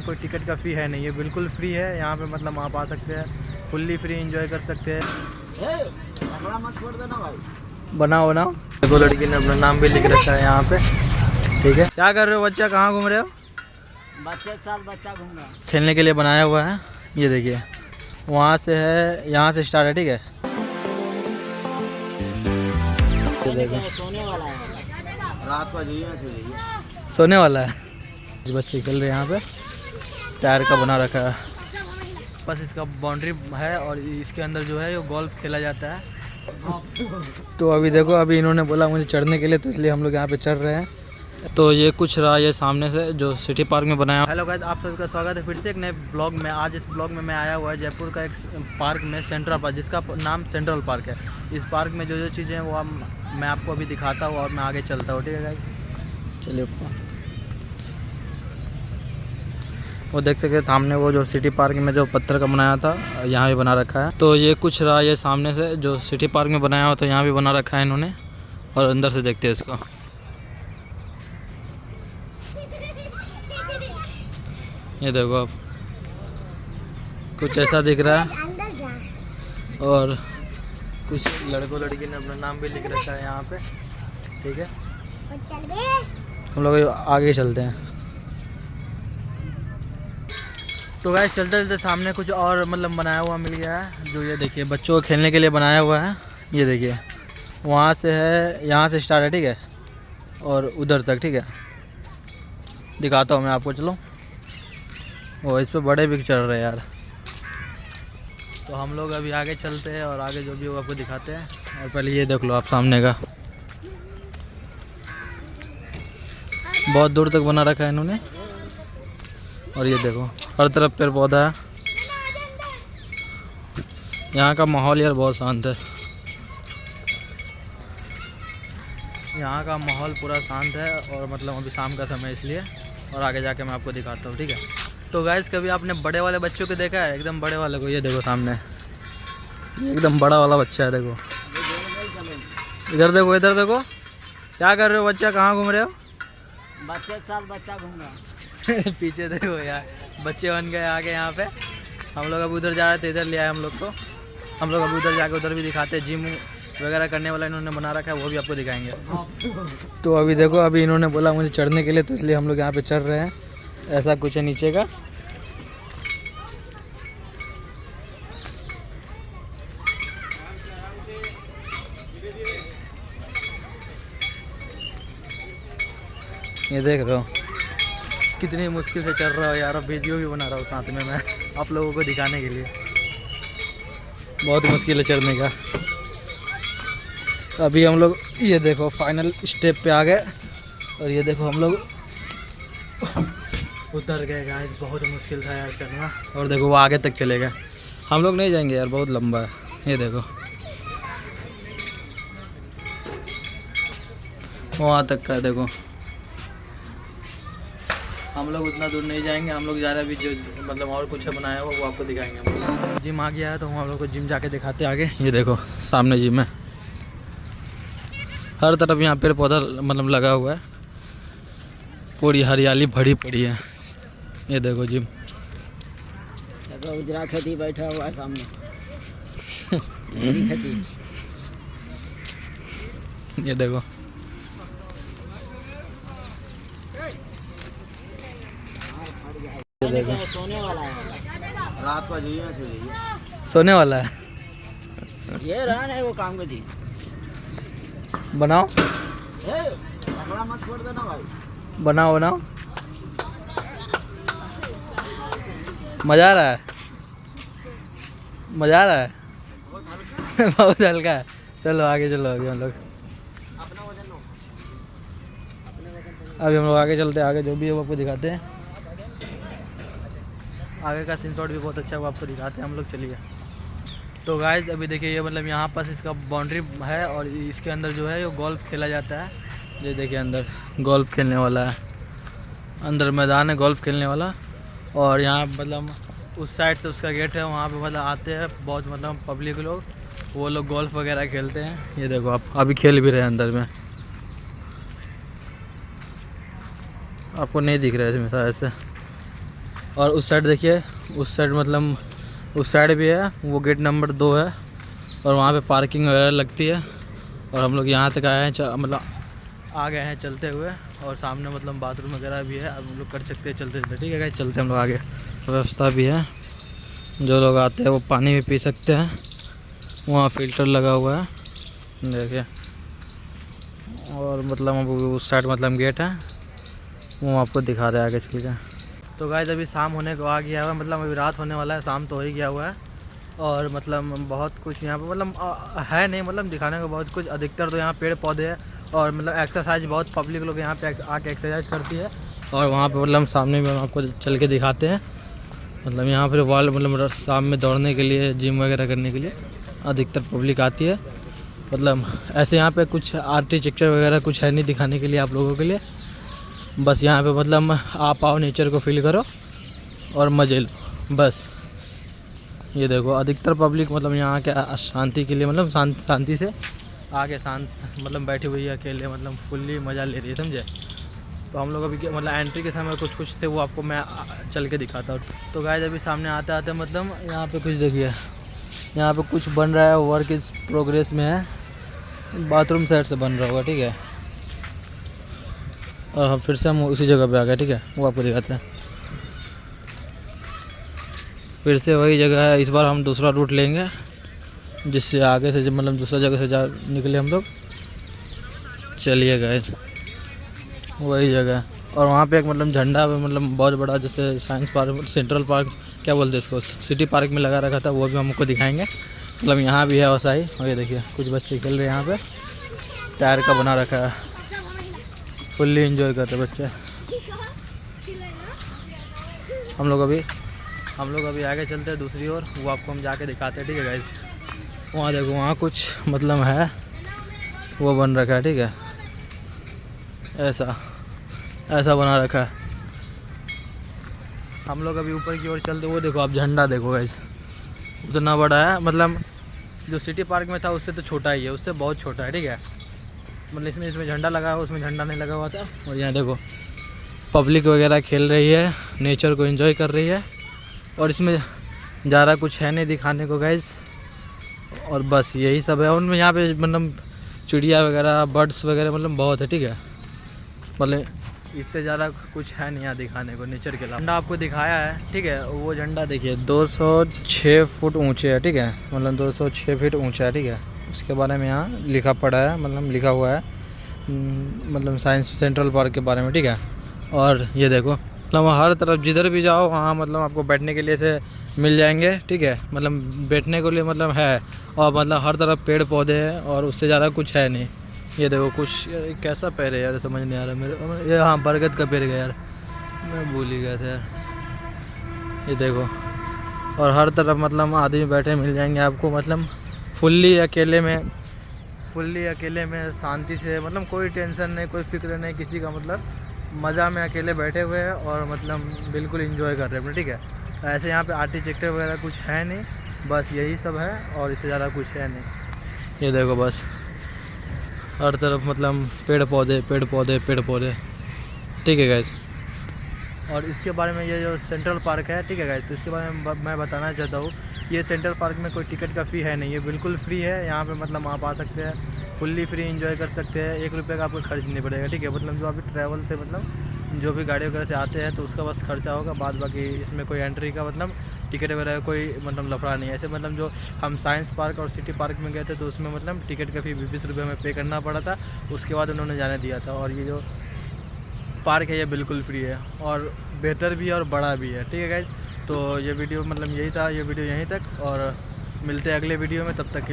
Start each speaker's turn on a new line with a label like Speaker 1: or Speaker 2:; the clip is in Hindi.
Speaker 1: कोई टिकट का फ़ी है नहीं, ये बिल्कुल फ्री है। यहाँ पे मतलब आप आ सकते हैं, फुल्ली फ्री एंजॉय कर सकते हैं।
Speaker 2: मत छोड़ देना भाई।
Speaker 1: बनाओ देखो, लड़की ने अपना नाम भी लिख रखा है यहाँ पे। ठीक है, क्या कर रहे हो बच्चा, कहाँ घूम रहे हो?
Speaker 2: बच्चा घूम रहा है।
Speaker 1: खेलने के लिए बनाया हुआ है, ये देखिए। वहाँ से है, यहाँ से स्टार्ट है। ठीक है,
Speaker 2: सोने वाला है, रात को जाइए
Speaker 1: सोने वाला है। बच्चे खेल रहे हैं यहाँ पे, टायर का बना रखा है। बस इसका बाउंड्री है और इसके अंदर जो है वो गोल्फ खेला जाता है। तो अभी देखो, अभी इन्होंने बोला मुझे चढ़ने के लिए, तो इसलिए हम लोग यहाँ पे चढ़ रहे हैं। तो ये कुछ रहा ये सामने से जो सिटी पार्क में बनाया। हेलो गाइस, आप सभी का स्वागत है फिर से एक नए ब्लॉग में। आज इस ब्लॉग में मैं आया हुआ है जयपुर का एक पार्क में, सेंट्रल पार्क, जिसका नाम सेंट्रल पार्क है। इस पार्क में जो चीज़ें हैं वो मैं आपको अभी दिखाता हूँ और मैं आगे चलता हूँ। ठीक है गाइस, चलिए ऊपर। वो देख सकते सामने वो जो सिटी पार्क में जो पत्थर का बनाया था, यहाँ भी बना रखा है। तो ये कुछ रहा ये सामने से जो सिटी पार्क में बनाया हुआ था, यहाँ भी बना रखा है इन्होंने। और अंदर से देखते हैं इसको। ये देखो आप, कुछ ऐसा दिख रहा है। और कुछ लड़कों लड़की ने अपना नाम भी लिख रखा है यहाँ पे। ठीक है, हम लोग आगे चलते हैं। तो गाइस चलते चलते सामने कुछ और मतलब बनाया हुआ मिल गया है, जो ये देखिए बच्चों को खेलने के लिए बनाया हुआ है। ये देखिए, वहाँ से है, यहाँ से स्टार्ट है। ठीक है, और उधर तक। ठीक है, दिखाता हूँ मैं आपको, चलो। वो इस पे बड़े भी चढ़ रहे हैं यार। तो हम लोग अभी आगे चलते हैं और आगे जो भी हो आपको दिखाते हैं। और पहले ये देख लो आप सामने का, बहुत दूर तक बना रखा है इन्होंने। और ये देखो हर तरफ पेड़ पौधा है। यहाँ का माहौल यार बहुत शांत है, यहाँ का माहौल पूरा शांत है। और मतलब अभी शाम का समय इसलिए, और आगे जाके मैं आपको दिखाता हूँ। ठीक है, तो गाइस कभी आपने बड़े वाले बच्चों को देखा है, एकदम बड़े वाले को? ये देखो सामने एकदम बड़ा वाला बच्चा है, देखो इधर देखो, इधर देखो। क्या कर रहे हो बच्चा, कहाँ घूम रहे हो?
Speaker 2: बच्चा घूम रहा है।
Speaker 1: पीछे देखो यार, बच्चे बन गए आगे यहाँ पे। हम लोग अब उधर जा रहे थे, इधर ले आए हम लोग को। हम लोग अब उधर जाके उधर भी दिखाते हैं। जिम वगैरह करने वाला इन्होंने बना रखा है, वो भी आपको दिखाएंगे। तो अभी देखो, अभी इन्होंने बोला मुझे चढ़ने के लिए, तो इसलिए हम लोग यहाँ पे चढ़ रहे हैं। ऐसा कुछ है नीचे का। ये देख रहे हो कितनी मुश्किल से चढ़ रहा हो यार। अब वीडियो भी बना रहा हूँ साथ में मैं, आप लोगों को दिखाने के लिए। बहुत मुश्किल है चढ़ने का। अभी हम लोग ये देखो फाइनल स्टेप पे आ गए। और ये देखो हम लोग उतर गए गाइस। बहुत मुश्किल था यार चढ़ना। और देखो वो आगे तक चलेगा, हम लोग नहीं जाएंगे यार, बहुत लंबा है। ये देखो वहाँ तक का, देखो हम लोग उतना दूर नहीं जाएंगे। हम लोग जा रहे हैं अभी जो मतलब और कुछ है बनाया हुआ, वो आपको दिखाएंगे। जिम आ गया है तो हम लोग को जिम जाके दिखाते हैं आगे। ये देखो सामने जिम है, हर तरफ यहाँ पेड़ पौधा मतलब लगा हुआ है, पूरी हरियाली भरी पड़ी है। ये देखो जिम,
Speaker 2: देखो उजरा खेती बैठा हुआ है सामने। खेती।
Speaker 1: ये देखो
Speaker 2: सोने वाला है, रात को जाइए
Speaker 1: सोने वाला है।
Speaker 2: ये रहा है वो काम को जी।
Speaker 1: बनाओ
Speaker 2: मत छोड़ देना भाई।
Speaker 1: बनाओ। मज़ा आ रहा है, मज़ा आ रहा है। बहुत हल्का है। चलो आगे चलो, अभी हम लोग आगे चलते हैं। आगे जो भी है वो आपको दिखाते हैं। आगे का सीन शॉट भी बहुत अच्छा है, वो आपको दिखाते हैं हम लोग। चलिए। तो गाइज अभी देखिए, ये मतलब यहाँ पास इसका बाउंड्री है और इसके अंदर जो है वो गोल्फ खेला जाता है। ये देखिए अंदर गोल्फ खेलने वाला है, अंदर मैदान है गोल्फ खेलने वाला। और यहाँ मतलब उस साइड से उसका गेट है, वहाँ पे मतलब आते हैं बहुत मतलब पब्लिक लोग, वो लोग गोल्फ वगैरह खेलते हैं। ये देखो आप, अभी खेल भी रहे हैं अंदर में, आपको नहीं दिख रहा है इसमें शायद से। और उस साइड देखिए, उस साइड मतलब उस साइड भी है, वो गेट नंबर 2 है और वहाँ पे पार्किंग वगैरह लगती है। और हम लोग यहाँ तक आए हैं, मतलब आ गए हैं चलते हुए। और सामने मतलब बाथरूम वगैरह भी है, अब हम लोग कर सकते हैं चलते चलते। ठीक है गाइस, चलते हम लोग आगे। व्यवस्था भी है, जो लोग आते हैं वो पानी भी पी सकते हैं। वहाँ फ़िल्टर लगा हुआ है देखिए। और मतलब अब उस साइड मतलब गेट है, वो आपको दिखा रहे हैं आगे चल के। तो गाइस अभी शाम होने को आ गया हुआ है, मतलब अभी रात होने वाला है, शाम तो हो ही गया हुआ है। और मतलब बहुत कुछ यहाँ पे मतलब है नहीं, मतलब दिखाने को बहुत कुछ। अधिकतर तो यहाँ पेड़ पौधे हैं और मतलब एक्सरसाइज बहुत पब्लिक लोग यहाँ पे आके एक्सरसाइज करती है। और वहाँ पे मतलब सामने में हम आपको चल के दिखाते हैं। मतलब यहाँ पर वॉल मतलब शाम में दौड़ने के लिए, जिम वगैरह करने के लिए अधिकतर पब्लिक आती है। मतलब ऐसे यहाँ पे कुछ आर्किटेक्चर वगैरह कुछ है नहीं दिखाने के लिए आप लोगों के लिए। बस यहाँ पे मतलब आप आओ, नेचर को फील करो और मज़े लो बस। ये देखो अधिकतर पब्लिक मतलब यहाँ के शांति के लिए, मतलब शांति से आके शांत मतलब बैठी हुई है अकेले, मतलब फुल्ली मज़ा ले रही है, समझे। तो हम लोग अभी मतलब एंट्री के समय कुछ थे, वो आपको मैं चल के दिखाता हूँ। तो गाइस अभी सामने आते आते मतलब यहाँ पे कुछ देखिए, यहाँ पे कुछ बन रहा है, वर्क इज़ प्रोग्रेस में है। बाथरूम साइड से बन रहा होगा, ठीक है। और फिर से हम उसी जगह पे आ गए, ठीक है, वो आपको दिखाते हैं। फिर से वही जगह है, इस बार हम दूसरा रूट लेंगे, जिससे आगे से मतलब दूसरा जगह से जा निकले हम लोग। चलिए गाइस, वही जगह है। और वहाँ पे एक मतलब झंडा मतलब बहुत बड़ा, जैसे साइंस पार्क, सेंट्रल पार्क क्या बोलते हैं इसको, सिटी पार्क में लगा रखा था, वो भी हमको दिखाएंगे। मतलब यहाँ भी है वैसा ही। और ये देखिए कुछ बच्चे खेल रहे हैं यहाँ पे, टायर का बना रखा है, फुल्ली एंजॉय करते बच्चे। हम लोग अभी आगे चलते हैं दूसरी ओर, वो आपको हम जाके दिखाते हैं, ठीक है गाइस। वहाँ देखो, वहाँ कुछ मतलब है, वो बन रखा है, ठीक है, ऐसा बना रखा है। हम लोग अभी ऊपर की ओर चलते, वो देखो आप झंडा देखो गाइस, उतना बड़ा है। मतलब जो सिटी पार्क में था उससे तो छोटा ही है, उससे बहुत छोटा है, ठीक है। मतलब इसमें झंडा लगा हुआ, उसमें झंडा नहीं लगा हुआ था। और यहाँ देखो पब्लिक वगैरह खेल रही है, नेचर को एंजॉय कर रही है। और इसमें ज़्यादा कुछ है नहीं दिखाने को गाइस, और बस यही सब है। उनमें यहाँ पे मतलब चिड़िया वगैरह, बर्ड्स वगैरह मतलब बहुत है, ठीक है। मतलब इससे ज़्यादा कुछ है नहीं यहाँ दिखाने को नेचर के अलावा। झंडा आपको दिखाया है, ठीक है। वो झंडा देखिए 206 फुट ऊँचे है, ठीक है, मतलब 206 फीट ऊँचा है, ठीक है। उसके बारे में यहाँ लिखा पड़ा है, मतलब लिखा हुआ है, मतलब साइंस सेंट्रल पार्क के बारे में, ठीक है। और ये देखो मतलब हर तरफ जिधर भी जाओ वहाँ मतलब आपको बैठने के लिए से मिल जाएंगे, ठीक है। मतलब बैठने के लिए मतलब है, और मतलब हर तरफ पेड़ पौधे हैं, और उससे ज़्यादा कुछ है नहीं। ये देखो कुछ कैसा पेड़ है यार, समझ नहीं आ रहा मेरे। ये हाँ, बरगद का पेड़ है यार, मैं भूल ही गया था यार। ये देखो, और हर तरफ मतलब आदमी बैठे मिल जाएंगे आपको, मतलब फुल्ली अकेले में शांति से, मतलब कोई टेंशन नहीं, कोई फिक्र नहीं किसी का, मतलब मज़ा में अकेले बैठे हुए हैं और मतलब बिल्कुल एंजॉय कर रहे हैं, ठीक है। ऐसे यहाँ पे आर्किटेक्चर वगैरह कुछ है नहीं, बस यही सब है और इससे ज़्यादा कुछ है नहीं। ये देखो बस हर तरफ मतलब पेड़ पौधे, ठीक है गाइस। और इसके बारे में, ये जो सेंट्रल पार्क है, ठीक है गाइस, तो इसके बारे में मैं बताना चाहता हूँ कि ये सेंट्रल पार्क में कोई टिकट का फ़ी है नहीं, ये बिल्कुल फ्री है। यहाँ पे मतलब आप आ सकते हैं, फुल्ली फ्री एंजॉय कर सकते हैं, 1 रुपये का आपको खर्च नहीं पड़ेगा, ठीक है। मतलब जो अभी ट्रैवल से मतलब जो भी गाड़ी वगैरह से आते हैं तो उसका बस खर्चा होगा, बाद बाकी इसमें कोई एंट्री का मतलब टिकट वगैरह कोई मतलब लफड़ा नहीं है। ऐसे मतलब जो हम साइंस पार्क और सिटी पार्क में गए थे तो उसमें मतलब टिकट का फ़ी 20 रुपये में पे करना पड़ा था, उसके बाद उन्होंने जाने दिया था। और ये जो पार्क है ये बिल्कुल फ्री है और बेहतर भी है और बड़ा भी है, ठीक है गाइज। तो ये वीडियो मतलब यही था, ये वीडियो यहीं तक, और मिलते हैं अगले वीडियो में, तब तक के लिए।